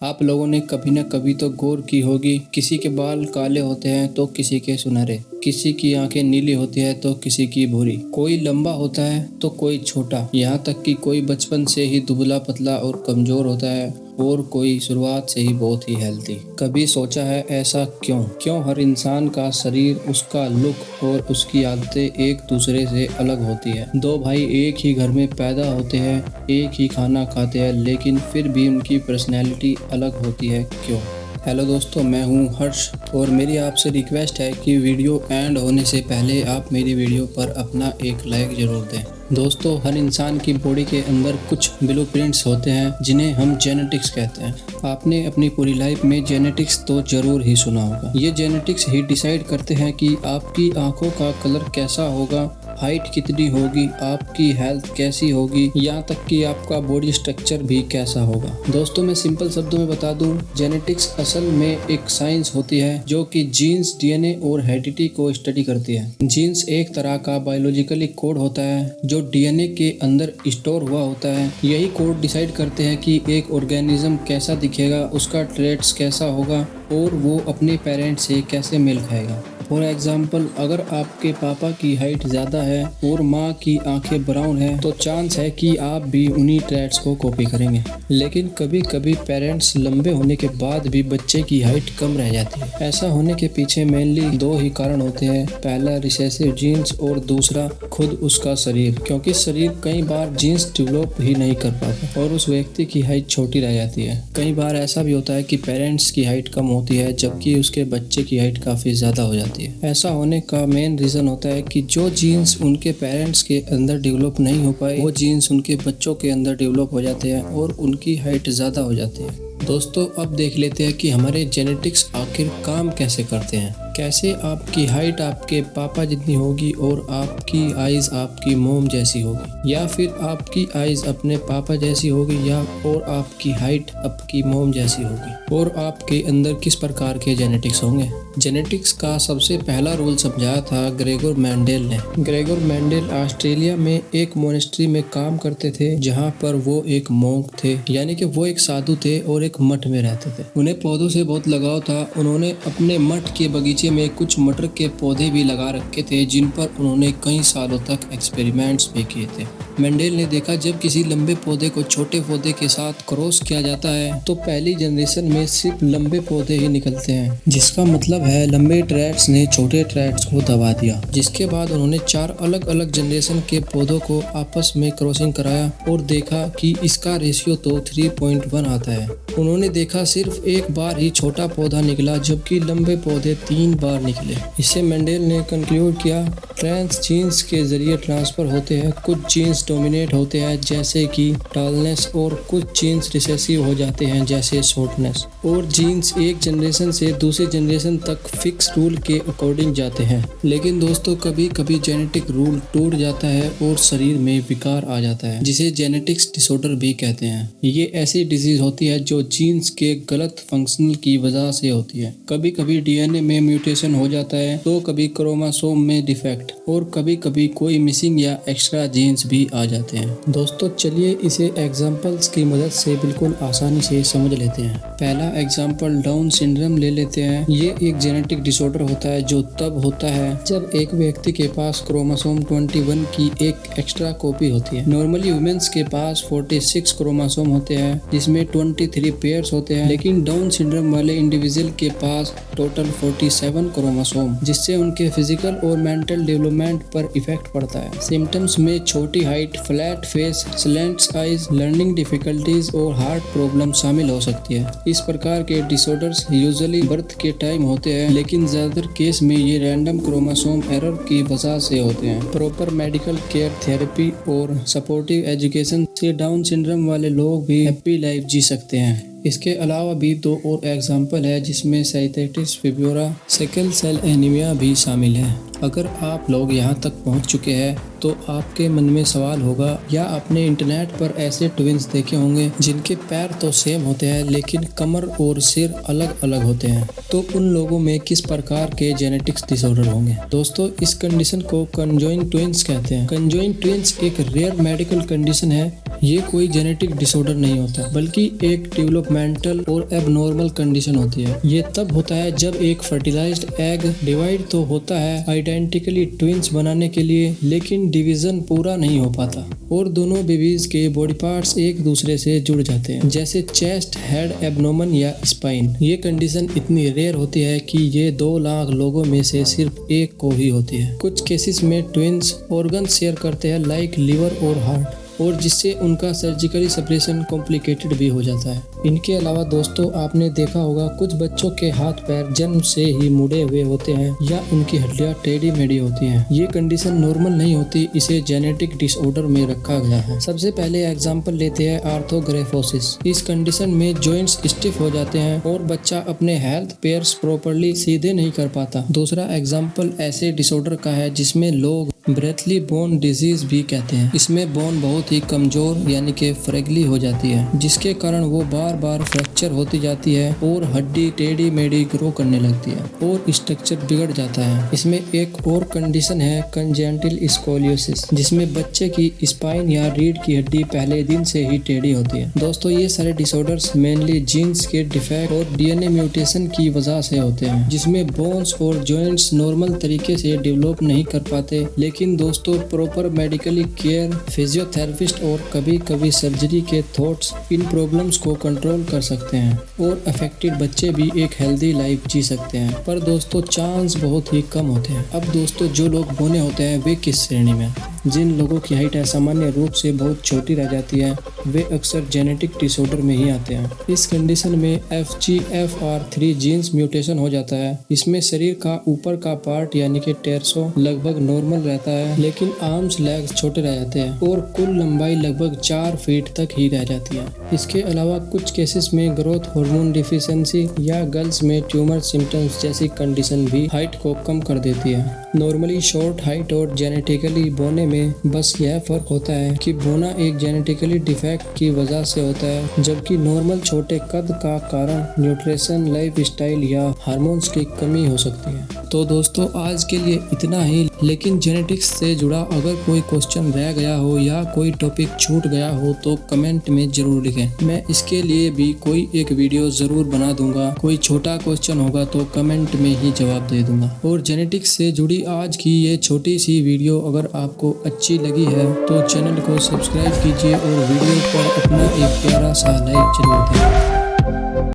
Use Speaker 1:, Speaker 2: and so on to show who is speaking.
Speaker 1: आप लोगों ने कभी न कभी तो गौर की होगी, किसी के बाल काले होते हैं तो किसी के सुनहरे, किसी की आंखें नीली होती है तो किसी की भूरी, कोई लंबा होता है तो कोई छोटा, यहाँ तक कि कोई बचपन से ही दुबला पतला और कमजोर होता है और कोई शुरुआत से ही बहुत ही हेल्थी। कभी सोचा है ऐसा क्यों हर इंसान का शरीर, उसका लुक और उसकी आदतें एक दूसरे से अलग होती है। दो भाई एक ही घर में पैदा होते हैं, एक ही खाना खाते हैं, लेकिन फिर भी उनकी पर्सनैलिटी अलग होती है, क्यों? हेलो दोस्तों, मैं हूं हर्ष और मेरी आपसे रिक्वेस्ट है कि वीडियो एंड होने से पहले आप मेरी वीडियो पर अपना एक लाइक ज़रूर दें। दोस्तों, हर इंसान की बॉडी के अंदर कुछ ब्लूप्रिंट्स होते हैं जिन्हें हम जेनेटिक्स कहते हैं। आपने अपनी पूरी लाइफ में जेनेटिक्स तो जरूर ही सुना होगा। ये जेनेटिक्स ही डिसाइड करते हैं कि आपकी आंखों का कलर कैसा होगा, हाइट कितनी होगी, आपकी हेल्थ कैसी होगी, यहाँ तक कि आपका बॉडी स्ट्रक्चर भी कैसा होगा। दोस्तों, मैं सिंपल शब्दों में बता दूं, जेनेटिक्स असल में एक साइंस होती है जो कि जीन्स, डीएनए और हेरिडिटी को स्टडी करती है। जीन्स एक तरह का बायोलॉजिकली कोड होता है जो डीएनए के अंदर स्टोर हुआ होता है। यही कोड डिसाइड करते हैं कि एक ऑर्गेनिज्म कैसा दिखेगा, उसका ट्रेट्स कैसा होगा और वो अपने पेरेंट्स से कैसे मेल खाएगा। फॉर एग्जाम्पल, अगर आपके पापा की हाइट ज़्यादा है और माँ की आंखें ब्राउन है तो चांस है कि आप भी उन्हीं ट्रेट्स को कॉपी करेंगे। लेकिन कभी कभी पेरेंट्स लंबे होने के बाद भी बच्चे की हाइट कम रह जाती है। ऐसा होने के पीछे मेनली दो ही कारण होते हैं। पहला रिसेसिव जीन्स और दूसरा खुद उसका शरीर, क्योंकि शरीर कई बार जीन्स डेवलप ही नहीं कर पाता और उस व्यक्ति की हाइट छोटी रह जाती है। कई बार ऐसा भी होता है कि पेरेंट्स की हाइट कम होती है जबकि उसके बच्चे की हाइट काफ़ी ज़्यादा हो जाती है। ऐसा होने का मेन रीजन होता है कि जो जीन्स उनके पेरेंट्स के अंदर डेवलप नहीं हो पाए, वो जीन्स उनके बच्चों के अंदर डेवलप हो जाते हैं और उनकी हाइट ज़्यादा हो जाती है। दोस्तों, अब देख लेते हैं कि हमारे जेनेटिक्स आखिर काम कैसे करते हैं। कैसे आपकी हाइट आपके पापा जितनी होगी और आपकी आइज आपकी मोम जैसी होगी, या फिर आपकी आइज अपने पापा जैसी होगी, या और आपकी हाइट आपकी मोम जैसी होगी, और आपके अंदर किस प्रकार के जेनेटिक्स होंगे। जेनेटिक्स का सबसे पहला रूल समझाया था ग्रेगोर मेंडेल ने। ग्रेगोर मेंडेल ऑस्ट्रेलिया में एक मोनेस्ट्री में काम करते थे जहाँ पर वो एक मोंक थे, यानी कि वो एक साधु थे और एक मठ में रहते थे। उन्हें पौधों से बहुत लगाव था। उन्होंने अपने मठ के बगीचे में कुछ मटर के पौधे भी लगा रखे थे जिन पर उन्होंने कई सालों तक एक्सपेरिमेंट्स भी किए थे। मेंडेल ने देखा, जब किसी लंबे पौधे को छोटे पौधे के साथ क्रॉस किया जाता है तो पहली जनरेशन में सिर्फ लंबे पौधे ही निकलते हैं, जिसका मतलब है लंबे ट्रैट्स ने छोटे ट्रैट्स को दबा दिया। जिसके बाद उन्होंने 4 अलग अलग जनरेशन के पौधों को आपस में क्रॉसिंग कराया और देखा कि इसका रेशियो तो 3.1 आता है। उन्होंने देखा सिर्फ एक बार ही छोटा पौधा निकला जबकि लंबे पौधे 3 बार निकले। इससे मेंडेल ने कंक्लूड किया, ट्रांस जीन्स के जरिए ट्रांसफर होते हैं। कुछ जीन्स डोमिनेट होते हैं जैसे कि टॉलनेस और कुछ जीन्स रिसेसिव हो जाते हैं जैसे शॉर्टनेस, और जीन्स एक जनरेशन से दूसरी जनरेशन तक फिक्स रूल के अकॉर्डिंग जाते हैं। लेकिन दोस्तों, कभी कभी जेनेटिक रूल टूट जाता है और शरीर में विकार आ जाता है, जिसे जेनेटिक्स डिसऑर्डर भी कहते हैं। ये ऐसी डिजीज होती है जो जीन्स के गलत फंक्शनल की वजह से होती है। कभी कभी डीएनए में म्यूटेशन हो जाता है, तो कभी क्रोमोसोम में डिफेक्ट, और कभी कभी कोई मिसिंग या एक्स्ट्रा जीन्स भी आ जाते हैं। दोस्तों, चलिए इसे एग्जांपल्स की मदद से बिल्कुल आसानी से समझ लेते हैं। पहला एग्जांपल डाउन सिंड्रोम ले लेते हैं। ये एक जेनेटिक डिसऑर्डर होता है जो तब होता है जब एक व्यक्ति के पास क्रोमोसोम 21 की एक एक्स्ट्रा कॉपी होती है। नॉर्मली वुमेन्स के पास 46 क्रोमोसोम होते हैं जिसमें 23 पेयर्स होते हैं, लेकिन डाउन सिंड्रोम वाले इंडिविजुअल के पास टोटल 47 क्रोमोसोम, जिससे उनके फिजिकल और मेंटल डेवलपमेंट पर इफेक्ट पड़ता है। सिम्टम्स में छोटी height, flat face, slant eyes, learning difficulties और हार्ट प्रॉब्लम शामिल हो सकती है। इस प्रकार के डिसऑर्डर्स यूजुअली बर्थ के टाइम होते हैं, लेकिन ज्यादातर केस में ये रैंडम क्रोमोसोम एरर की वजह से होते हैं। प्रॉपर मेडिकल केयर, थेरेपी और सपोर्टिव एजुकेशन से डाउन सिंड्रोम वाले लोग भी हैप्पी लाइफ जी सकते हैं। इसके अलावा भी 2 और एग्जाम्पल है जिसमें साइटेटिस फिब्रोरा, सिकल सेल एनीमिया भी शामिल है। अगर आप लोग यहाँ तक पहुँच चुके हैं तो आपके मन में सवाल होगा, या आपने इंटरनेट पर ऐसे ट्विंस देखे होंगे जिनके पैर तो सेम होते हैं लेकिन कमर और सिर अलग अलग होते हैं, तो उन लोगों में किस प्रकार के जेनेटिक्स डिसऑर्डर होंगे। दोस्तों, इस कंडीशन को कंजॉइंट ट्विंस कहते हैं। कंजॉइंट ट्विंस एक रेयर मेडिकल कंडीशन है। ये कोई जेनेटिक डिसऑर्डर नहीं होता, बल्कि एक डेवलपमेंटल और एबनॉर्मल कंडीशन होती है। ये तब होता है जब एक फर्टिलाइज्ड एग डिवाइड तो होता है आइडेंटिकली ट्विंस बनाने के लिए, लेकिन डिवीजन पूरा नहीं हो पाता और दोनों बेबीज के बॉडी पार्ट्स एक दूसरे से जुड़ जाते हैं, जैसे चेस्ट, हेड, एब्डोमेन या स्पाइन। ये कंडीशन इतनी रेयर होती है कि ये 2 लाख लोगों में से सिर्फ एक को ही होती है। कुछ केसेस में ट्विंस ऑर्गन शेयर करते हैं लाइक लिवर और हार्ट, और जिससे उनका सर्जिकली सेपरेशन कॉम्प्लिकेटेड भी हो जाता है। इनके अलावा दोस्तों, आपने देखा होगा कुछ बच्चों के हाथ पैर जन्म से ही मुड़े हुए होते हैं या उनकी हड्डियां टेढ़ी मेढ़ी होती हैं। ये कंडीशन नॉर्मल नहीं होती, इसे जेनेटिक डिसऑर्डर में रखा गया है। सबसे पहले एग्जांपल लेते हैं आर्थोग्राफोसिस। इस कंडीशन में जॉइंट्स स्टिफ हो जाते हैं और बच्चा अपने हेल्थ पेयर्स प्रॉपर्ली सीधे नहीं कर पाता। दूसरा एग्जाम्पल ऐसे डिसऑर्डर का है जिसमें लोग ब्रेथली बोन डिजीज भी कहते हैं। इसमें बोन बहुत ही कमजोर यानी कि फ्रेगली हो जाती है, जिसके कारण वो बार बार फ्रैक्चर होती जाती है और हड्डी टेढ़ी मेढ़ी ग्रो करने लगती है और स्ट्रक्चर बिगड़ जाता है। इसमें एक और कंडीशन है कंजेनिटल स्कोलियोसिस, जिसमें बच्चे की स्पाइन या रीढ़ की हड्डी पहले दिन से ही टेढ़ी होती है। दोस्तों, ये सारे डिसऑर्डर्स मेनली जीन्स के डिफेक्ट और डीएनए म्यूटेशन की वजह से होते हैं, जिसमें बोन्स और जॉइंट्स नॉर्मल तरीके से डेवलप नहीं कर पाते। लेकिन दोस्तों, प्रॉपर मेडिकली केयर, फिजियोथेरेपिस्ट और कभी कभी सर्जरी के थॉट्स इन प्रॉब्लम्स को कंट्रोल कर सकते हैं और अफेक्टेड बच्चे भी एक हेल्दी लाइफ जी सकते हैं। पर दोस्तों, चांस बहुत ही कम होते हैं। अब दोस्तों, जो लोग बोने होते हैं वे किस श्रेणी में? जिन लोगों की हाइट असामान्य रूप से बहुत छोटी रह जाती है वे अक्सर जेनेटिक डिसऑर्डर में ही आते हैं। इस कंडीशन में FGFR3 जीन्स म्यूटेशन हो जाता है। इसमें शरीर का ऊपर का पार्ट यानी कि टोर्सो लगभग नॉर्मल रहता है, लेकिन आर्म्स, लेग्स छोटे रह जाते हैं और कुल लंबाई लगभग 4 फीट तक ही रह जाती है। इसके अलावा कुछ केसेस में ग्रोथ हार्मोन डिफिशियंसी या गर्ल्स में ट्यूमर सिम्टम्स जैसी कंडीशन भी हाइट को कम कर देती है। नॉर्मली शॉर्ट हाइट और जेनेटिकली बोने में बस यह फर्क होता है कि बोना एक जेनेटिकली डिफेक्ट की वजह से होता है, जबकि नॉर्मल छोटे कद का कारण न्यूट्रिशन, लाइफस्टाइल या हार्मोन्स की कमी हो सकती है। तो दोस्तों, आज के लिए इतना ही। लेकिन जेनेटिक्स से जुड़ा अगर कोई क्वेश्चन रह गया हो या कोई टॉपिक छूट गया हो तो कमेंट में जरूर लिखें। मैं इसके लिए भी कोई एक वीडियो जरूर बना दूंगा। कोई छोटा क्वेश्चन होगा तो कमेंट में ही जवाब दे दूंगा। और जेनेटिक्स से जुड़ी आज की ये छोटी सी वीडियो अगर आपको अच्छी लगी है तो चैनल को सब्सक्राइब कीजिए और वीडियो पर अपना एक प्यारा सा लाइक जरूर दें।